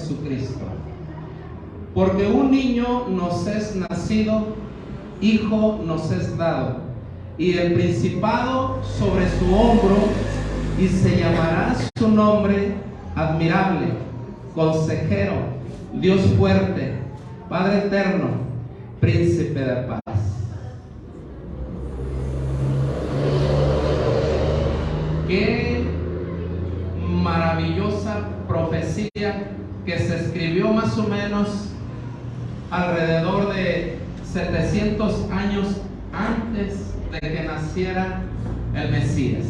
Jesucristo. Porque un niño nos es nacido, hijo nos es dado, y el principado sobre su hombro, y se llamará su nombre admirable, consejero, Dios fuerte, Padre eterno, príncipe de paz. Qué maravillosa profecía que se escribió más o menos alrededor de 700 años antes de que naciera el Mesías.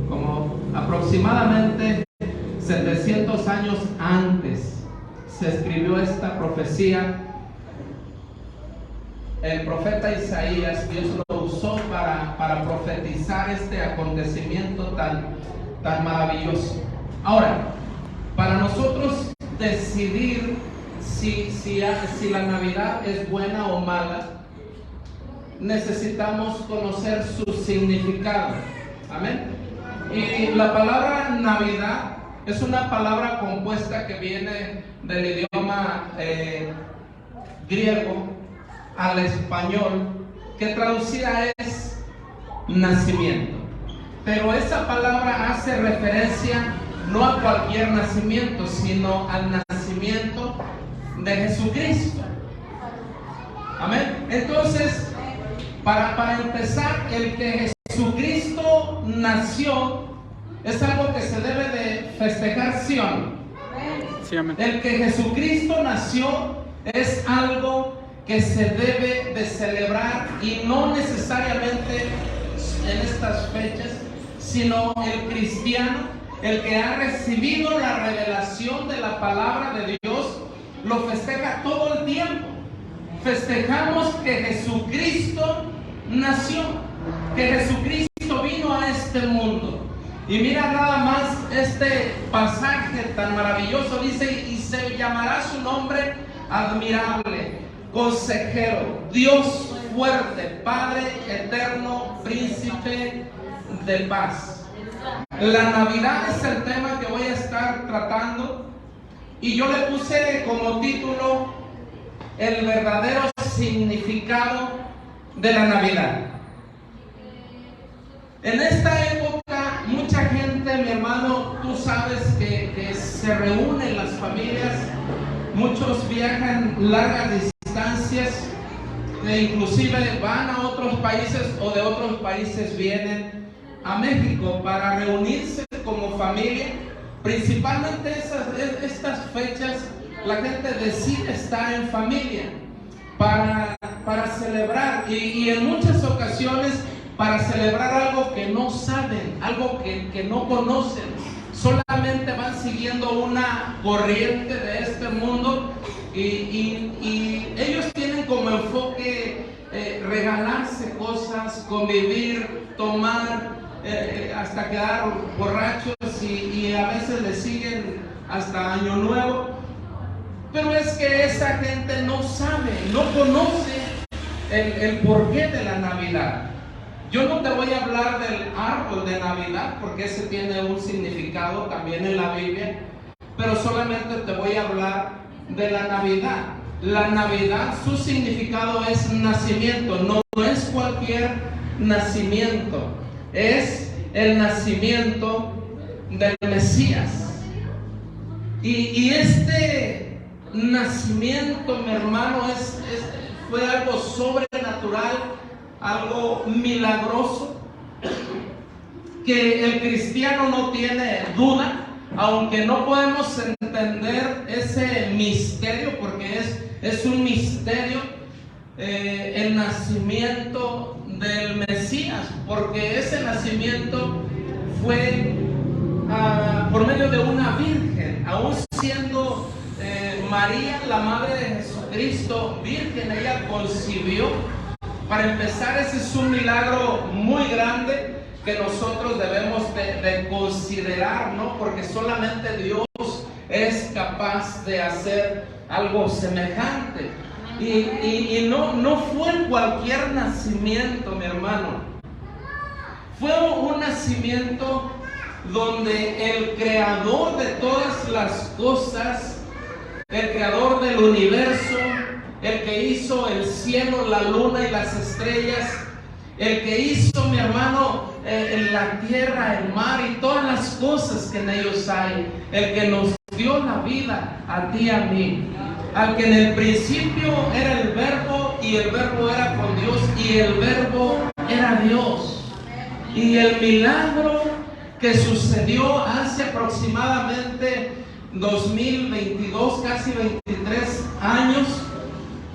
Como aproximadamente 700 años antes se escribió esta profecía. El profeta Isaías, Dios lo usó para profetizar este acontecimiento tan maravilloso. Ahora, para nosotros decidir si la Navidad es buena o mala, necesitamos conocer su significado. Amén. Y la palabra Navidad es una palabra compuesta que viene del idioma griego al español, que traducida es nacimiento. Pero esa palabra hace referencia no a cualquier nacimiento, sino al nacimiento de Jesucristo. Amén. Entonces, para empezar, el que Jesucristo nació es algo que se debe de festejar, ¿sí o no? Sí, amén. El que Jesucristo nació es algo que se debe de celebrar, y no necesariamente en estas fechas, sino el cristiano, el que ha recibido la revelación de la palabra de Dios, lo festeja todo el tiempo. Festejamos que Jesucristo nació, que Jesucristo vino a este mundo. Y mira nada más este pasaje tan maravilloso, dice: y se llamará su nombre admirable, consejero, Dios fuerte, Padre eterno, príncipe de paz. La Navidad es el tema que voy a estar tratando, y yo le puse como título el verdadero significado de la Navidad. En esta época mucha gente, mi hermano, tú sabes que se reúnen las familias, muchos viajan largas distancias, e inclusive van a otros países, o de otros países vienen a México para reunirse como familia. Principalmente estas fechas la gente decide estar en familia para celebrar, y en muchas ocasiones para celebrar algo que no saben, algo que no conocen. Solamente van siguiendo una corriente de este mundo, y ellos tienen como enfoque regalarse cosas, convivir, tomar, hasta quedar borrachos, y a veces le siguen hasta Año Nuevo. Pero es que esa gente no sabe, no conoce el porqué de la Navidad. Yo no te voy a hablar del árbol de Navidad, porque ese tiene un significado también en la Biblia, pero solamente te voy a hablar de la Navidad. La Navidad, su significado es nacimiento, no es cualquier nacimiento, es el nacimiento del Mesías. Y este nacimiento, mi hermano, fue algo sobrenatural, algo milagroso, que el cristiano no tiene duda, aunque no podemos entender ese misterio, porque es un misterio, el nacimiento del Mesías, porque ese nacimiento fue por medio de una virgen, aún siendo María, la madre de Jesucristo, virgen, ella concibió. Para empezar, ese es un milagro muy grande que nosotros debemos de considerar, ¿no? Porque solamente Dios es capaz de hacer algo semejante. Y no fue cualquier nacimiento, mi hermano. Fue un nacimiento donde el creador de todas las cosas el universo, el que hizo el cielo, la luna y las estrellas, el que hizo, mi hermano, en la tierra, el mar y todas las cosas que en ellos hay, el que nos dio la vida a ti y a mí, al que en el principio era el verbo y el verbo era con Dios y el verbo era Dios. Y el milagro que sucedió hace aproximadamente 2022, casi 23 años,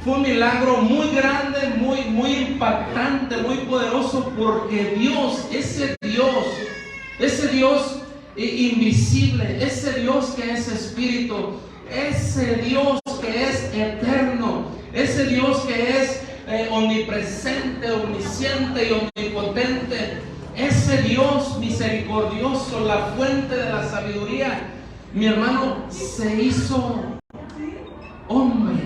fue un milagro muy grande, muy impactante, muy poderoso, porque Dios, ese Dios invisible, ese Dios que es espíritu, ese Dios que es eterno, ese Dios que es omnipresente, omnisciente y omnipotente, ese Dios misericordioso, la fuente de la sabiduría, mi hermano, se hizo hombre,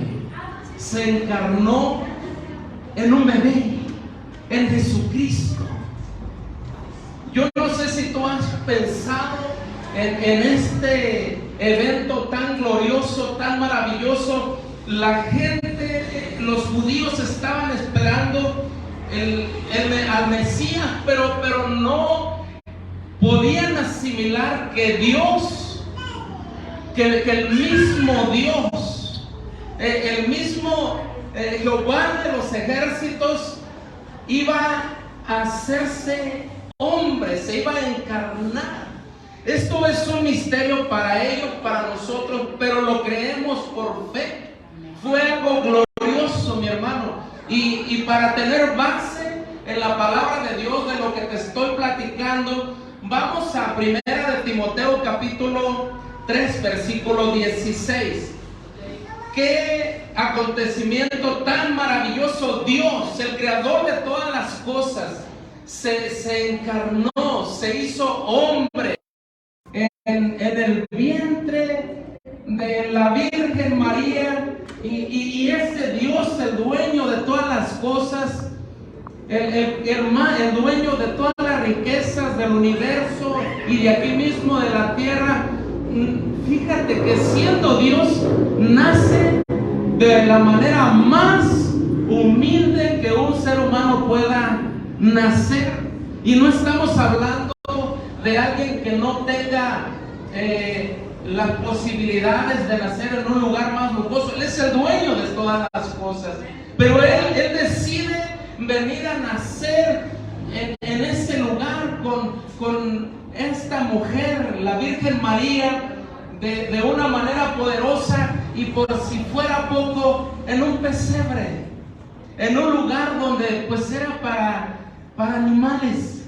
se encarnó en un bebé, en Jesucristo. Yo no sé si tú has pensado en este evento tan glorioso, tan maravilloso. La gente, los judíos estaban esperando al Mesías, pero no podían asimilar que Dios, que el mismo Dios, el mismo Jehová de los ejércitos iba a hacerse hombre, se iba a encarnar. Esto es un misterio para ellos, para nosotros, pero lo creemos por fe. Fue algo glorioso, mi hermano. Y para tener base en la palabra de Dios, de lo que te estoy platicando, vamos a 1 de Timoteo capítulo 3, versículo 16. Qué acontecimiento tan maravilloso. Dios, el creador de todas las cosas, se encarnó, se hizo hombre en el vientre de la Virgen María, y ese Dios, el dueño de todas las cosas, el dueño de todas las riquezas del universo y de aquí mismo de la tierra, fíjate que siendo Dios, nace de la manera más humilde que un ser humano pueda nacer. Y no estamos hablando de alguien que no tenga las posibilidades de nacer en un lugar más lujoso. Él es el dueño de todas las cosas, pero él decide venir a nacer en ese lugar con esta mujer, la Virgen María, de una manera poderosa, y por si fuera poco, en un pesebre, en un lugar donde pues era para animales,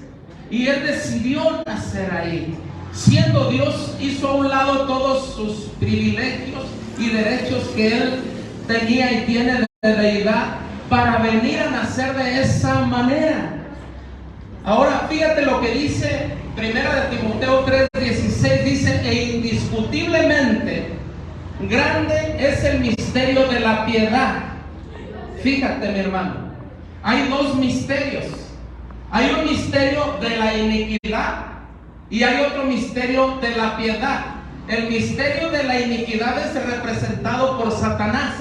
y él decidió nacer ahí. Siendo Dios, hizo a un lado todos sus privilegios y derechos que él tenía y tiene de deidad, para venir a nacer de esa manera. Ahora fíjate lo que dice 1 de Timoteo 3:16, dice: e indiscutiblemente grande es el misterio de la piedad. Fíjate, mi hermano, hay dos misterios. Hay un misterio de la iniquidad y hay otro misterio de la piedad. El misterio de la iniquidad es representado por Satanás,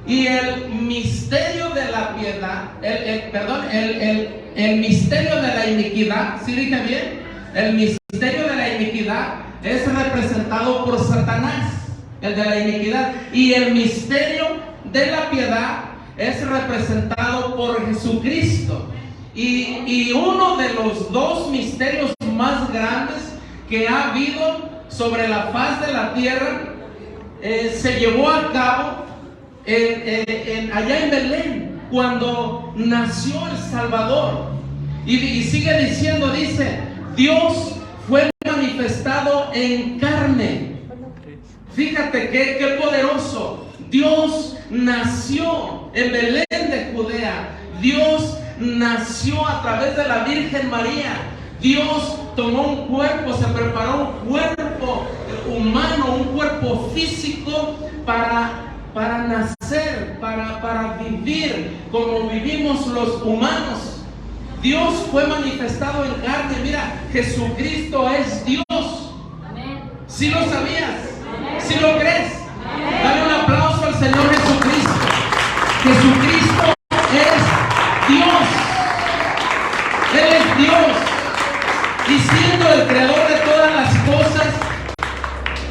y el misterio de la piedad, el misterio de la iniquidad, ¿sí dije bien? El misterio de la iniquidad es representado por Satanás, el de la iniquidad, y el misterio de la piedad es representado por Jesucristo. Y uno de los dos misterios más grandes que ha habido sobre la faz de la tierra se llevó a cabo allá en Belén, cuando nació el Salvador. Y sigue diciendo, dice: Dios fue manifestado en carne. Fíjate qué poderoso. Dios nació en Belén de Judea. Dios nació a través de la Virgen María. Dios tomó un cuerpo, se preparó un cuerpo humano, un cuerpo físico para nacer, para vivir como vivimos los humanos. Dios fue manifestado en carne. Mira, Jesucristo es Dios. ¿Sí lo sabías? ¿Sí lo crees? Dale un aplauso al Señor. Señor Jesucristo. Jesucristo es Dios. Él es Dios. Y siendo el creador de todas las cosas,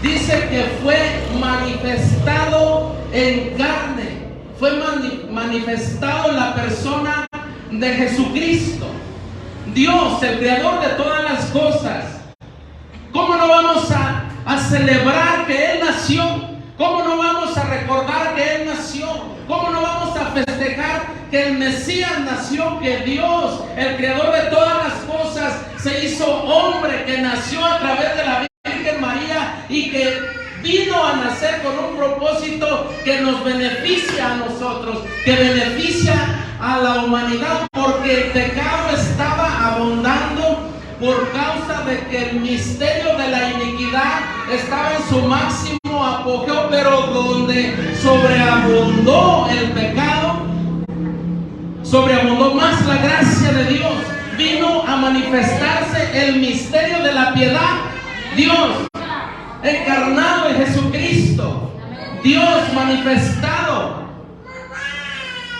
dice que fue manifestado en carne. Fue manifestado en la persona de Jesucristo. Dios, el creador de todas las cosas. ¿Cómo no vamos a celebrar que Él nació? ¿Cómo no vamos a recordar que Él nació? ¿Cómo no vamos a festejar que el Mesías nació? Que Dios, el creador de todas las cosas, se hizo hombre, que nació a través de la Virgen María y que vino a nacer con un propósito que nos beneficia a nosotros, que beneficia a la humanidad, porque el pecado estaba abundando por causa de que el misterio de la iniquidad estaba en su máximo apogeo, pero donde sobreabundó el pecado, sobreabundó más la gracia de Dios. Vino a manifestarse el misterio de la piedad. Dios encarnado en Jesucristo, Dios manifestado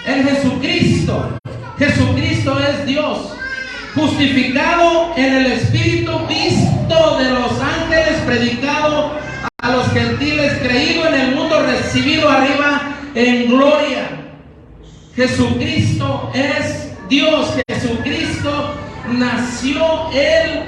en Jesucristo. Jesucristo es Dios, justificado en el Espíritu, visto de los ángeles, predicado a los gentiles, creído en el mundo, recibido arriba en gloria. Jesucristo es Dios. Jesucristo nació Él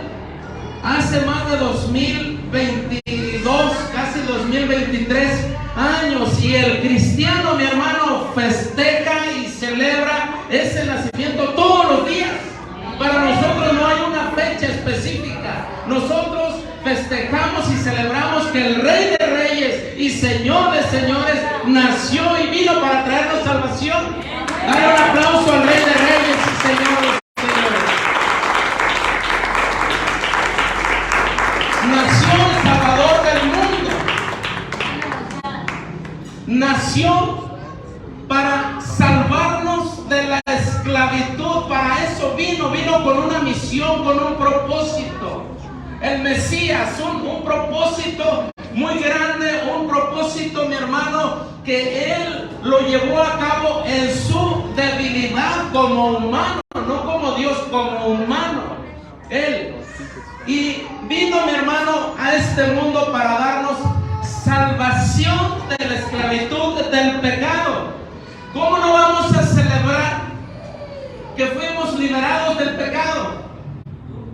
hace más de 2022, casi 2023 años, y el cristiano, mi hermano, festeja y celebra ese nacimiento todos los días. Para nosotros no hay una fecha específica. Nosotros festejamos y celebramos que el Rey de Reyes y Señor de Señores nació y vino para traernos salvación. Dale un aplauso al Rey de Reyes y Señor de Señores. Nació el Salvador del mundo. Nació para salvarnos de la esclavitud. Para eso vino con una misión, con un propósito. El Mesías, un propósito muy grande, un propósito, mi hermano, que Él lo llevó a cabo en su debilidad como humano, no como Dios, como humano. Él. Y vino, mi hermano, a este mundo para darnos salvación de la esclavitud, del pecado. ¿Cómo no vamos a celebrar que fuimos liberados del pecado?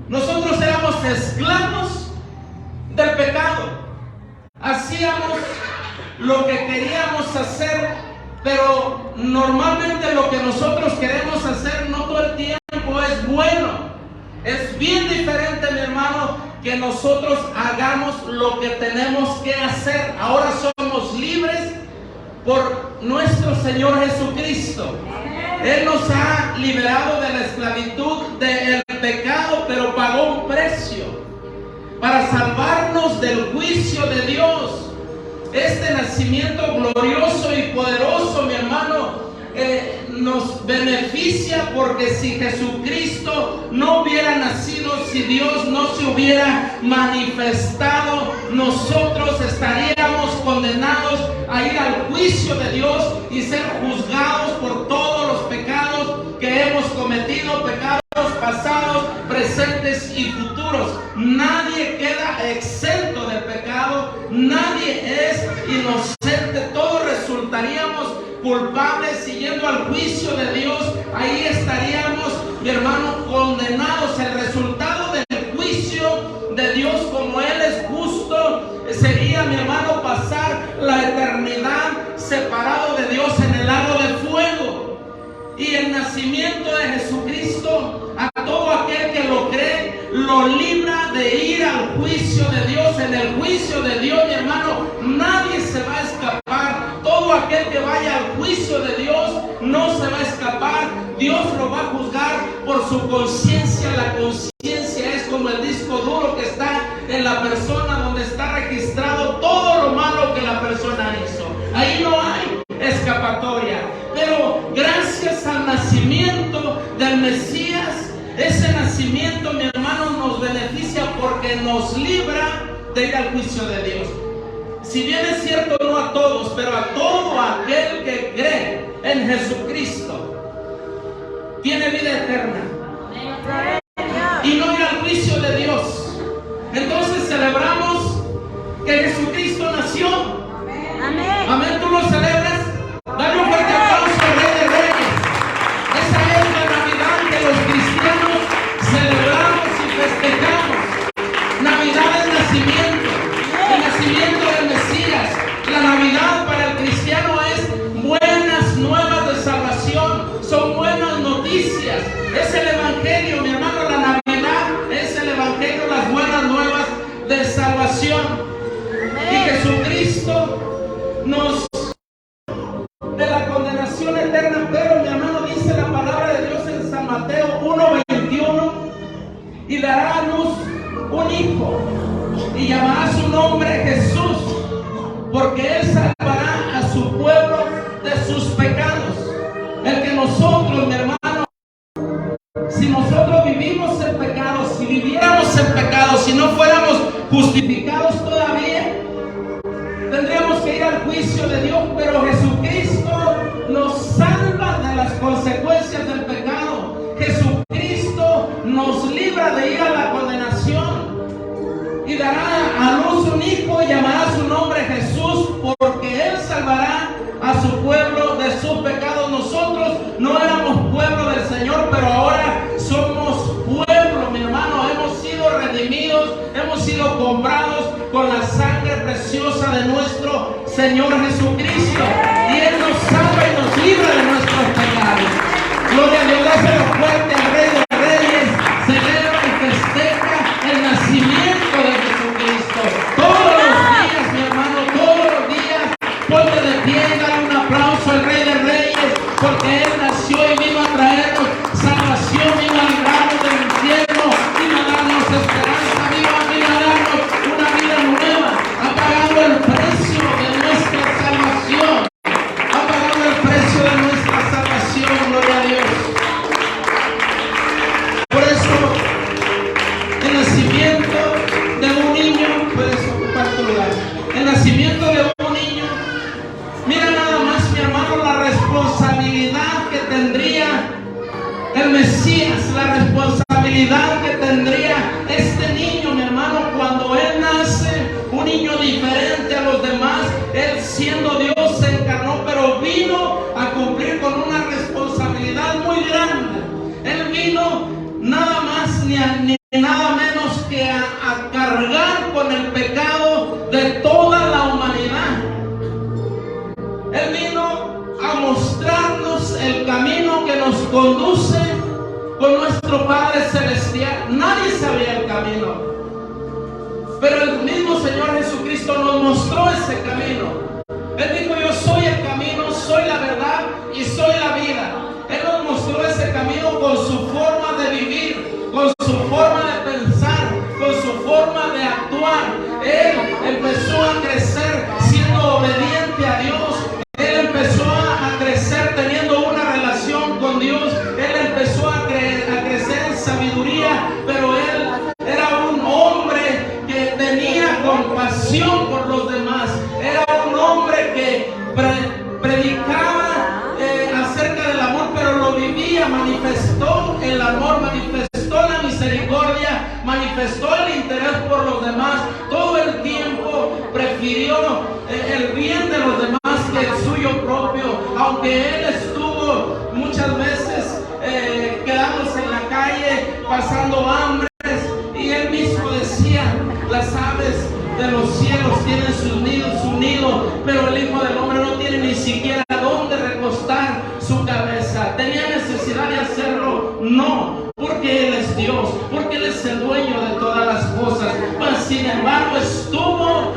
Nosotros éramos esclavos del pecado. Hacíamos lo que queríamos hacer, pero normalmente lo que nosotros queremos hacer no todo el tiempo es bueno. Es bien diferente, mi hermano, que nosotros hagamos lo que tenemos que hacer. Ahora somos libres por nuestro Señor Jesucristo. Él nos ha liberado de la esclavitud del pecado, pero pagó un precio para salvarnos del juicio de Dios. Este nacimiento glorioso y poderoso, mi hermano, nos beneficia, porque si Jesucristo no hubiera nacido, si Dios no se hubiera manifestado, nosotros estaríamos condenados a ir al juicio de Dios y ser juzgados por todos los pecados que hemos cometido, pecados pasados, presentes y futuros. Nadie queda exento del pecado, nadie es inocente, todos resultaríamos culpables siguiendo al juicio de Dios. Ahí estaríamos, mi hermano, condenados. El resultado del juicio de Dios, como Él es justo, sería, mi hermano, pasar la eternidad separado de Dios en el lago de fuego. Y el nacimiento de Jesucristo, a todo aquel que lo cree, lo libra de ir al juicio de Dios. En el juicio de Dios, mi hermano, nadie se va a escapar. Todo aquel que vaya al juicio de Dios no se va a escapar. Dios lo va a juzgar por su conciencia. La conciencia es como el disco duro que está en la persona, donde está registrado todo lo malo que la persona hizo. Ahí no hay escapatoria. Pero gracias al nacimiento del Mesías, ese nacimiento, mi hermano, nos beneficia porque nos libra de ir al juicio de Dios. Si bien es cierto, no a todos, pero a todo aquel en Jesucristo tiene vida eterna y no ir al juicio de Dios. Entonces celebramos que Jesucristo nació. Amén. ¿Tú lo celebras? Dale un fuerte aplauso al Rey de Reyes. Esa es la Navidad que los cristianos celebramos y festejamos. Navidad es nacimiento, el nacimiento del Mesías. La Navidad para el cristiano es buenas nuevas de salvación, son buenas noticias. Es el Evangelio, mi hermano. La Navidad es el Evangelio, las buenas nuevas de salvación. Y Jesucristo nos de la condenación eterna, pero mi hermano, dice la palabra de Dios en San Mateo 1:21, y dará a luz un hijo y llamará su nombre Jesús, porque él salvará a su pueblo de sus pecados. El que nosotros, mi hermano, si nosotros vivimos en pecado, si viviéramos en pecado, si no fuéramos justificados todavía, tendríamos que ir al juicio de Dios, pero Jesucristo nos salva de las consecuencias del pecado. Jesucristo nos libra de ir a la condenación y dará a luz un hijo y llamará su nombre Jesús, porque él salvará a su pueblo de sus pecados. Nosotros no éramos pueblo del Señor, pero ahora somos pueblo, mi hermano. Hemos sido redimidos, hemos sido comprados con la sangre preciosa de nuestro Señor Jesucristo, y él nos salva y nos libra de nuestros pecados. Gloria a Dios. Dáselo fuerte al Rey de Reyes. Celebra y festeja el nacimiento de Jesucristo todos los días, mi hermano, todos los días. Ponte de pie y dale un aplauso al Rey de Reyes, porque él nació y vino a traernos salvación, vino a librarnos del infierno, vino a darnos esperanza, vino a darnos una vida nueva. Ha pagado el precio de nuestra salvación, ha pagado el precio de nuestra salvación. Gloria a Dios. Por eso el nacimiento de un niño, puedes ocupar tu lugar, el nacimiento de un niño, mira nada más, mi hermano, la responsabilidad que tendría el Mesías, la responsabilidad que tendría este niño, mi hermano, cuando él nace, un niño diferente a los demás. Él, siendo Dios, se encarnó, pero vino a cumplir con una responsabilidad muy grande. Él vino nada más ni nada menos que a cargar con el pecado de toda la humanidad. Él vino a mostrarnos el camino que nos conduce con nuestro Padre Celestial. Nadie sabía el camino, pero el mismo Señor Jesucristo nos mostró ese camino. Él dijo: yo soy el camino, soy la verdad y soy la vida. Él nos mostró ese camino con su forma de vivir, con su forma de pensar, con su forma de actuar. Él empezó a crecer siendo obediente a Dios. Él empezó a crecer teniendo una relación con Dios. Él empezó a crecer en sabiduría, pero él era un hombre que tenía compasión por los demás. Era un hombre que predicaba acerca del amor, pero lo vivía. Manifestó el amor, manifestó la misericordia, manifestó el interés por los demás. Todo el tiempo prefirió el bien de los demás que el suyo propio, aunque él estuvo muchas veces quedándose en la calle, pasando hambre, y él mismo decía: las aves de los cielos tienen sus nidos, su nido, pero el Hijo del Hombre no tiene ni siquiera dónde recostar su cabeza. ¿Tenía necesidad de hacerlo? No, porque Él es Dios, porque Él es el dueño de todas las cosas. Mas sin embargo estuvo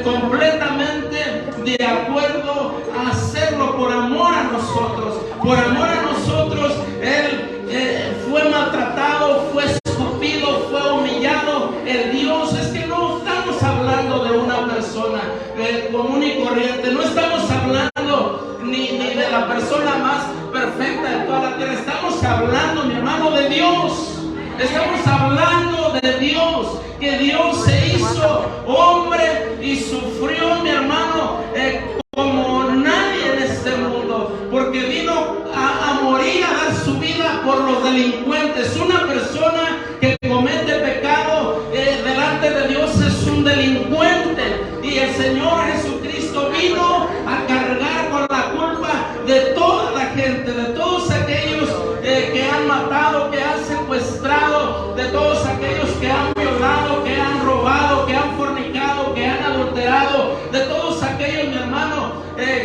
completamente de acuerdo a hacerlo por amor a nosotros. Por amor a nosotros, Él fue maltratado, fue escupido, fue humillado. El Dios, es que no estamos hablando de una persona común y corriente, no estamos hablando ni de la persona más perfecta de toda la tierra. Estamos hablando, mi hermano, de Dios. Estamos hablando de Dios, que Dios se hizo hombre y sufrió, mi hermano, como nadie en este mundo, porque vino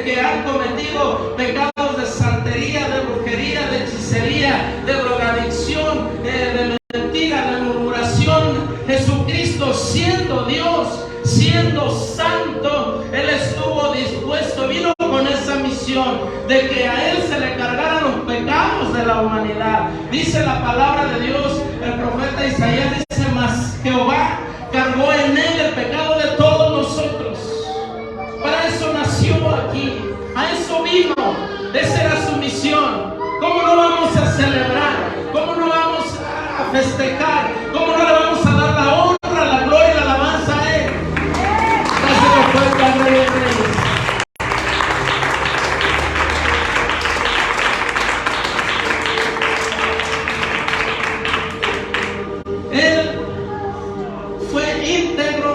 que han cometido pecados de santería, de brujería, de hechicería, de drogadicción, de mentira, de murmuración. Jesucristo, siendo Dios, siendo santo, Él estuvo dispuesto, vino con esa misión de que a Él se le cargaran los pecados de la humanidad. Dice la palabra de Dios, el profeta Isaías dice: mas Jehová cargó en Él el pecado de todos nosotros. Para eso nació aquí, a eso vino, esa era su misión. ¿Cómo no vamos a celebrar? ¿Cómo no vamos a festejar? ¿Cómo no le vamos a dar la honra, la gloria y la alabanza a Él? Dáselo fuerte al Rey de Reyes. Él fue íntegro,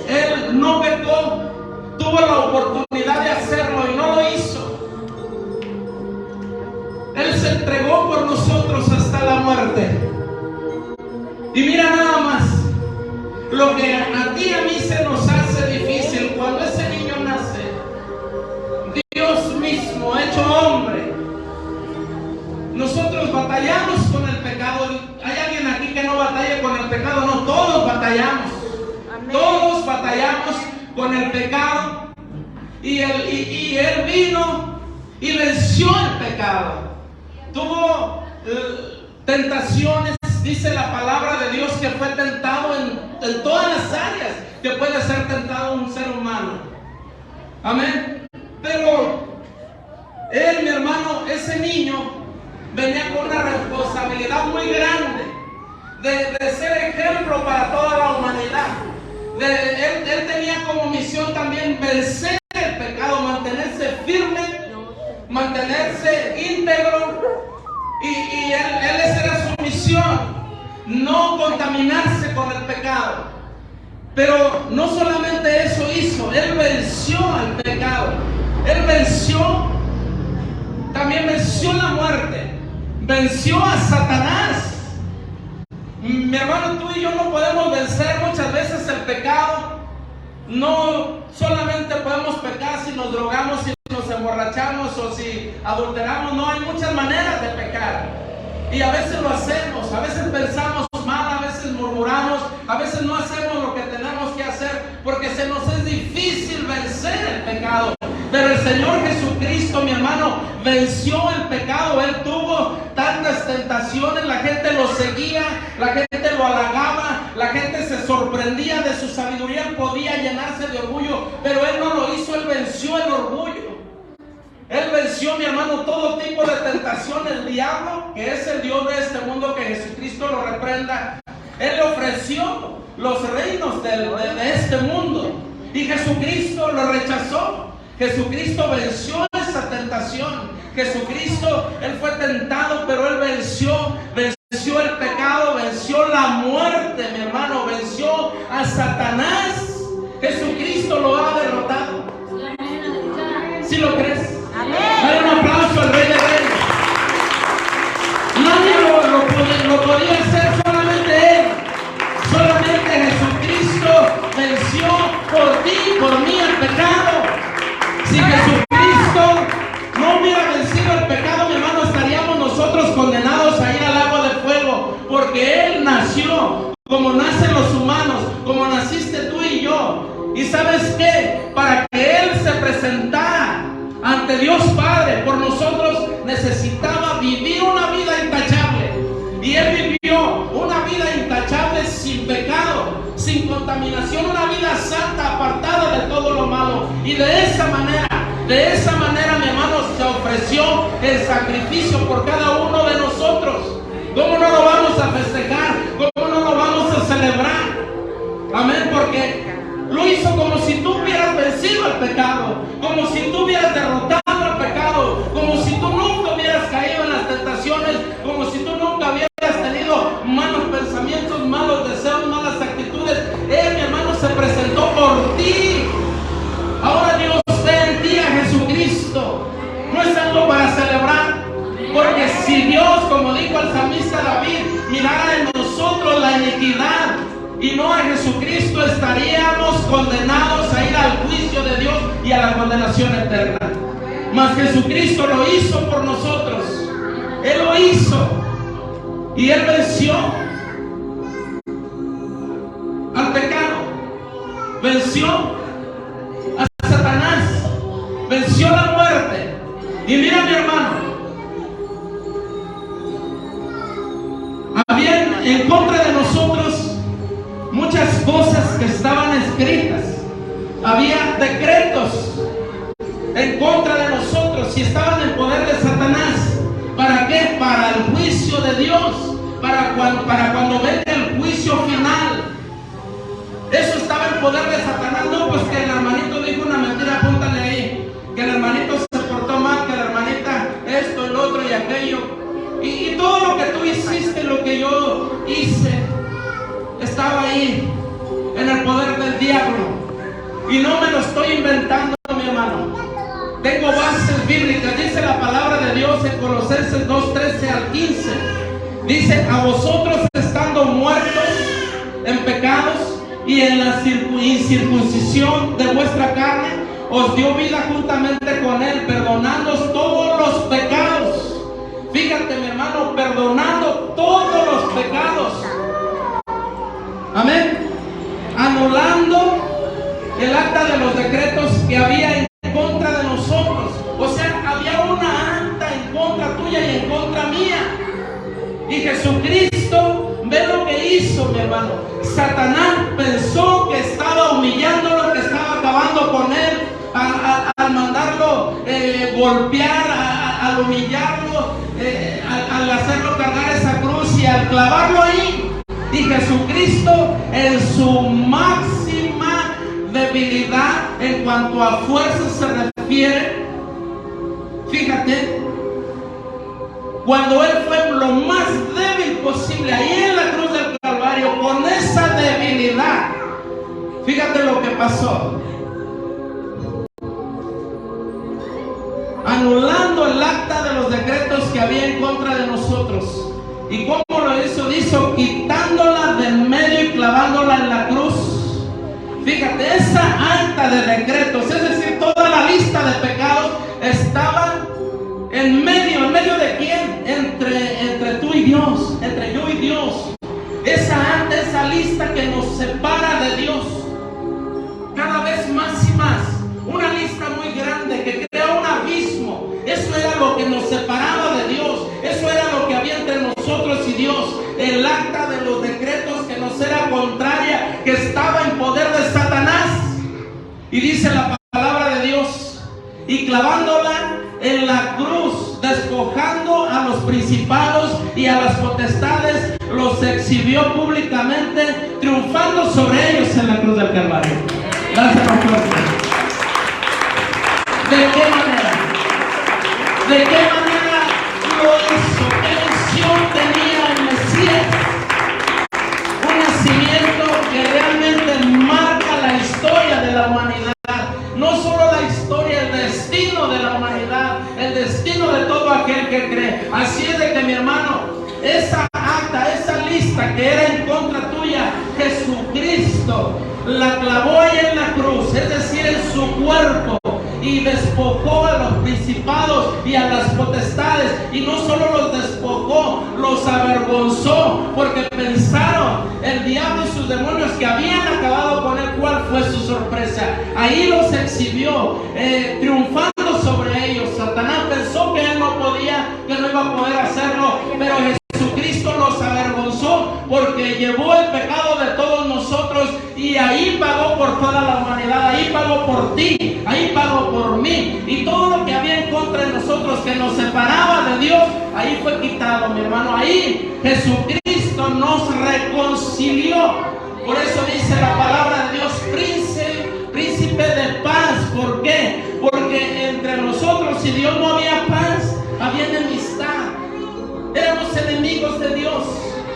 Él no pecó, tuvo la oportunidad de hacerlo y no lo hizo. Él se entregó por nosotros hasta la muerte. Y mira nada más, lo que a ti y a mí se nos hace difícil cuando ese niño nace, Dios mismo hecho hombre. Nosotros batallamos con el pecado. ¿Hay alguien aquí que no batalle con el pecado? No, todos batallamos. Amén. Todos batallamos con el pecado. Y él vino y venció el pecado. Tuvo tentaciones. Dice la palabra de Dios que fue tentado en todas las áreas que puede ser tentado un ser humano. Amén. Pero él, mi hermano, ese niño venía con una responsabilidad muy grande de ser ejemplo para toda la humanidad. Él tenía como misión también vencer el pecado, mantenerse firme, mantenerse íntegro. Y esa era su misión, no contaminarse con el pecado. Pero no solamente eso hizo, Él venció al pecado. Él también venció la muerte, venció a Satanás. Mi hermano, tú y yo no podemos vencer muchas veces el pecado. No solamente podemos pecar si nos drogamos, si nos emborrachamos o si adulteramos. No, hay muchas maneras de pecar. Y a veces lo hacemos, a veces pensamos mal, a veces murmuramos, a veces no hacemos lo que tenemos que hacer porque se nos es difícil vencer el pecado. Pero el Señor Jesucristo, mi hermano, venció el pecado. Él tuvo tantas tentaciones, la gente lo seguía, la gente lo halagaba, la gente se sorprendía de su sabiduría. Él podía llenarse de orgullo, pero Él no lo hizo. Él venció el orgullo. Él venció, mi hermano, todo tipo de tentación. El diablo, que es el Dios de este mundo, que Jesucristo lo reprenda, Él le ofreció los reinos de este mundo y Jesucristo lo rechazó. Jesucristo venció esa tentación. Jesucristo, Él fue tentado, pero Él venció el pecado, venció la muerte, mi hermano, venció a Satanás. Jesucristo lo ha derrotado. ¿Sí lo crees? Dale un aplauso al Rey de Reyes. Nadie lo podía hacer, solamente Él. Solamente Jesucristo venció por ti y por mí el pecado. Si Jesucristo no hubiera vencido el pecado, mi hermano, estaríamos nosotros condenados a ir al lago de fuego, porque Él nació como nacen los humanos, como naciste tú y yo. ¿Y sabes qué? Para que Él se presentara ante Dios Padre por nosotros, necesitaba vivir una vida intachable. Y Él vivió una vida intachable, sin pecado, sin contaminación, una vida santa, apartada de todo lo malo. Y de esa manera, mi hermano, se ofreció el sacrificio por cada uno de nosotros. ¿Cómo no lo vamos a festejar? ¿Cómo no lo vamos a celebrar? Amén, porque lo hizo como si tú hubieras vencido el pecado, como si tú hubieras derrotado el pecado, como si tú nunca hubieras caído en las tentaciones, como si tú nunca hubieras tenido malos pensamientos, malos deseos, malas actitudes. Él, mi hermano, se presentó por ti. Ahora Dios ve en ti a Jesucristo. No es algo para celebrar, porque si Dios, como dijo el salmista David, mirara en nosotros la iniquidad y no a Jesucristo, estaríamos condenados a ir al juicio de Dios condenación eterna. Mas Jesucristo lo hizo por nosotros. Él lo hizo. Y Él venció al pecado. Venció a Satanás. Venció la muerte. Y mira, mi hermano, había en contra de nosotros muchas cosas que estaban escritas. Había decretos en contra de nosotros y estaban en poder de Satanás. ¿Para qué? Para el juicio de Dios, para cuando venga el juicio final. Eso estaba en poder de Satanás. No, pues que el hermanito dijo una mentira, apúntale ahí, que el hermanito se portó mal, que la hermanita esto, el otro y aquello, y todo lo que tú hiciste, lo que yo hice, estaba ahí en el poder del diablo. Y no me lo estoy inventando, mi hermano. Tengo bases bíblicas. Dice la palabra de Dios en Colosenses 2:13 al 15. Dice: a vosotros estando muertos en pecados y en la incircuncisión de vuestra carne, os dio vida juntamente con Él, perdonándoos todos los pecados. Fíjate, mi hermano, perdonando todos los pecados. Amén. Anulando el acta de los decretos que había en contra de nosotros. O sea, había una acta en contra tuya y en contra mía. Y Jesucristo, ve lo que hizo, mi hermano. Satanás pensó que estaba humillándolo, que estaba acabando con él, al mandarlo golpear, al humillarlo, al hacerlo cargar esa cruz y al clavarlo ahí. Y Jesucristo, en su máxima debilidad en cuanto a fuerza se refiere, fíjate, cuando Él fue lo más débil posible ahí en la cruz del Calvario, con esa debilidad, fíjate lo que pasó. Anulando el acta de los decretos que había en contra de nosotros. ¿Y cómo lo hizo? Hizo quitándola del medio y clavándola en la cruz. Fíjate, esa acta de decretos, es decir, toda la lista de pecados estaba en medio de quién, entre tú y Dios, entre yo y Dios. Esa acta, esa lista que nos separa de Dios, cada vez más y más, una lista muy grande que crea un abismo. Eso era lo que nos separaba de Dios, eso era lo que había entre nosotros y Dios. El acta de los decretos que nos era contraria, que estaba en poder de Satanás. Y dice la palabra de Dios: y clavándola en la cruz, despojando a los principados y a las potestades, los exhibió públicamente, triunfando sobre ellos en la cruz del Calvario. Lázaro fuerte. ¿De qué manera? ¿De qué manera lo hizo? ¿Qué visión tenía el Mesías? Un nacimiento que realmente marca la historia de la humanidad. No solo la historia, el destino de la humanidad, el destino de todo aquel que cree. Así es de que, mi hermano, esa acta, esa lista que era en contra tuya, Jesucristo la clavó ahí en la cruz, es decir, en su cuerpo, y despojó a los principados y a las potestades. Y no solo los despojó, los avergonzó, porque pensaron el diablo y sus demonios que habían acabado con él. ¿Cuál fue su sorpresa? Ahí los exhibió, triunfando sobre ellos. Satanás pensó que él no podía, que no iba a poder hacerlo, pero Jesucristo los avergonzó, porque llevó el pecado de todos nosotros, y ahí pagó por toda la humanidad, ahí pagó por ti, ahí pagó por mí, y todo lo que había en contra de nosotros, que nos separaba de Dios, ahí fue quitado, mi hermano. Ahí Jesucristo nos reconcilió. Por eso dice la palabra de Dios: príncipe de paz. ¿Por qué? Porque entre nosotros y Dios no había paz, había enemistad. Éramos enemigos de Dios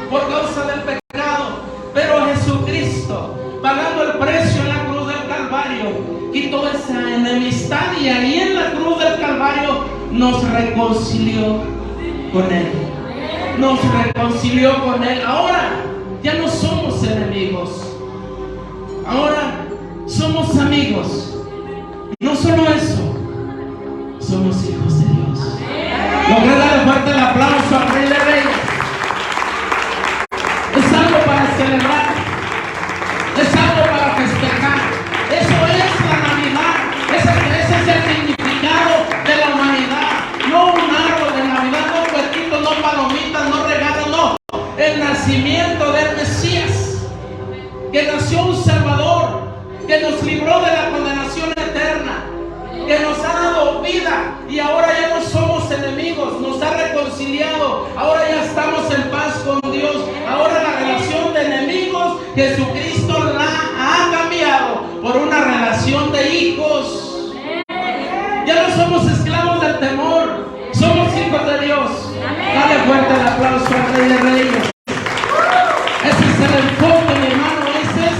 por causa del pecado. Pero Jesucristo, pagando el precio en la cruz del Calvario, quitó esa enemistad, y ahí en la cruz del Calvario nos reconcilió con Él. Nos reconcilió con Él. Ahora ya no somos enemigos, ahora somos amigos. No solo eso, y ahora ya no somos enemigos, nos ha reconciliado, ahora ya estamos en paz con Dios. Ahora la relación de enemigos, Jesucristo la ha cambiado por una relación de hijos. Ya no somos esclavos del temor, somos hijos de Dios. Dale fuerte el aplauso al Rey de Reyes. Ese es el enfoque, mi hermano, esa es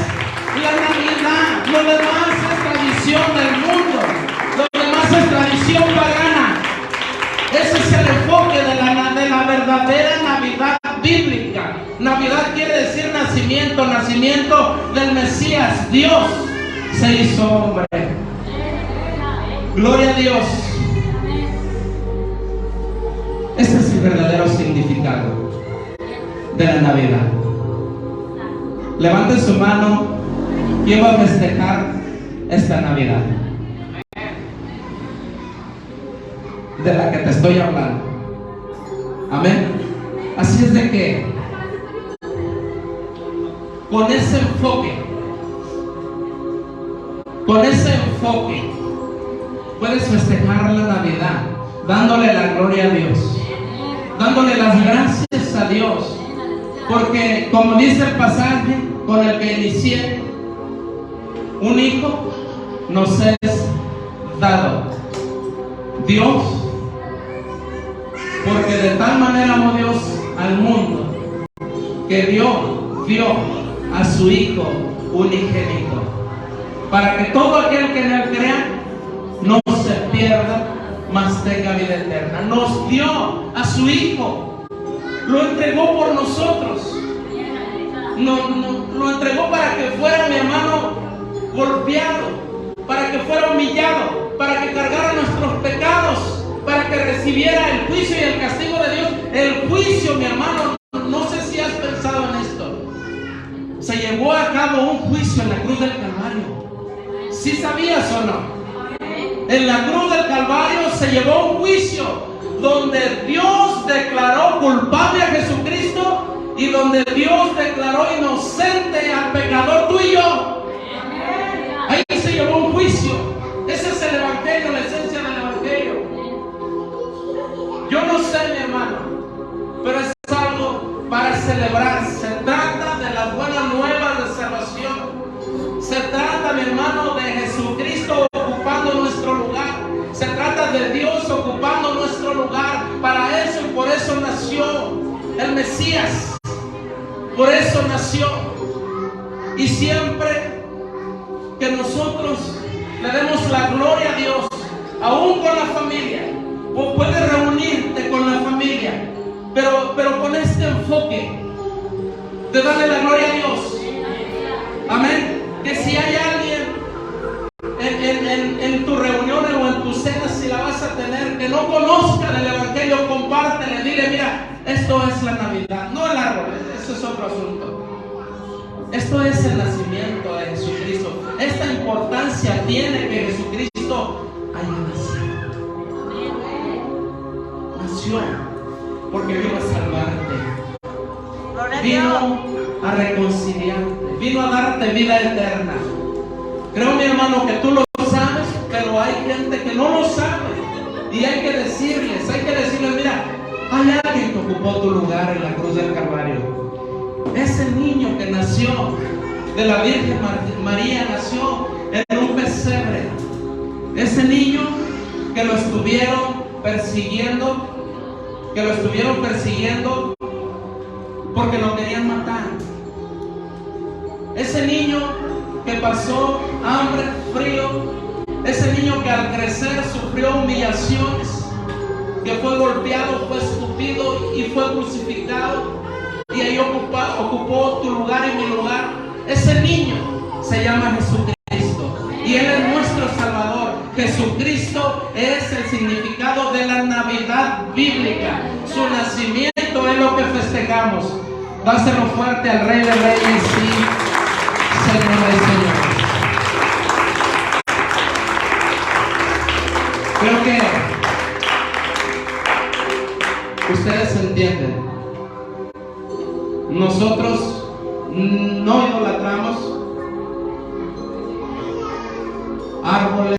la Navidad. Lo demás es tradición del mundo, lo demás es tradición pagana. Ese es el enfoque de la verdadera Navidad bíblica. Navidad quiere decir nacimiento, nacimiento del Mesías. Dios se hizo hombre. Gloria a Dios. Ese es el verdadero significado de la Navidad. Levanten su mano. ¿Quién va a festejar esta Navidad? De la que te estoy hablando. Amén. Así es de que con ese enfoque puedes festejar la Navidad, dándole la gloria a Dios, dándole las gracias a Dios, porque como dice el pasaje con el que inicié, un hijo nos es dado. Dios, porque de tal manera amó Dios al mundo que dio a su Hijo unigénito, para que todo aquel que en él crea no se pierda, mas tenga vida eterna. Nos dio a su Hijo, lo entregó por nosotros, lo entregó para que fuera, mi hermano, golpeado, para que fuera humillado, para que cargara nuestros pecados, para que recibiera el juicio y el castigo de Dios. El juicio, mi hermano, no sé si has pensado en esto. Se llevó a cabo un juicio en la cruz del Calvario. ¿Sí sabías o no? En la cruz del Calvario se llevó un juicio donde Dios declaró culpable a Jesucristo y donde Dios declaró inocente al pecador, tú y yo. Ahí se llevó un juicio. Ese es el Evangelio, la esencia del Evangelio. Yo no sé, mi hermano, pero es algo para celebrar. Se trata de las buenas nuevas de salvación. Se trata, mi hermano, de Jesucristo ocupando nuestro lugar. Se trata de Dios ocupando nuestro lugar. Para eso y por eso nació el Mesías. Por eso nació. Y siempre que nosotros le demos la gloria a Dios, aún con la familia, o puedes reunirte con la familia, pero con este enfoque de darle la gloria a Dios. Amén. Que si hay alguien en tu reunión o en tu cena, si la vas a tener, que no conozca del Evangelio, compártele, dile, mira, esto es la Navidad, no el árbol, eso es otro asunto. Esto es el nacimiento de Jesucristo. Esta importancia tiene que Jesucristo haya nacido. Nació porque vino a salvarte, vino a reconciliarte, vino a darte vida eterna. Creo, mi hermano, que tú lo sabes, pero hay gente que no lo sabe. Y hay que decirles, mira, hay alguien que ocupó tu lugar en la cruz del Calvario. Ese niño que nació de la Virgen María nació en un pesebre. Ese niño que lo estuvieron persiguiendo porque lo querían matar. Ese niño que pasó hambre, frío. Ese niño que al crecer sufrió humillaciones, que fue golpeado, fue escupido y fue crucificado. Y ahí ocupó tu lugar y mi lugar. Ese niño se llama Jesucristo y Él es nuestro Salvador. Jesucristo es el significado de la Navidad bíblica. Su nacimiento es lo que festejamos. Dáselo fuerte al Rey de Reyes y Señor de Señores. Creo que ustedes entienden. Nosotros no idolatramos árboles.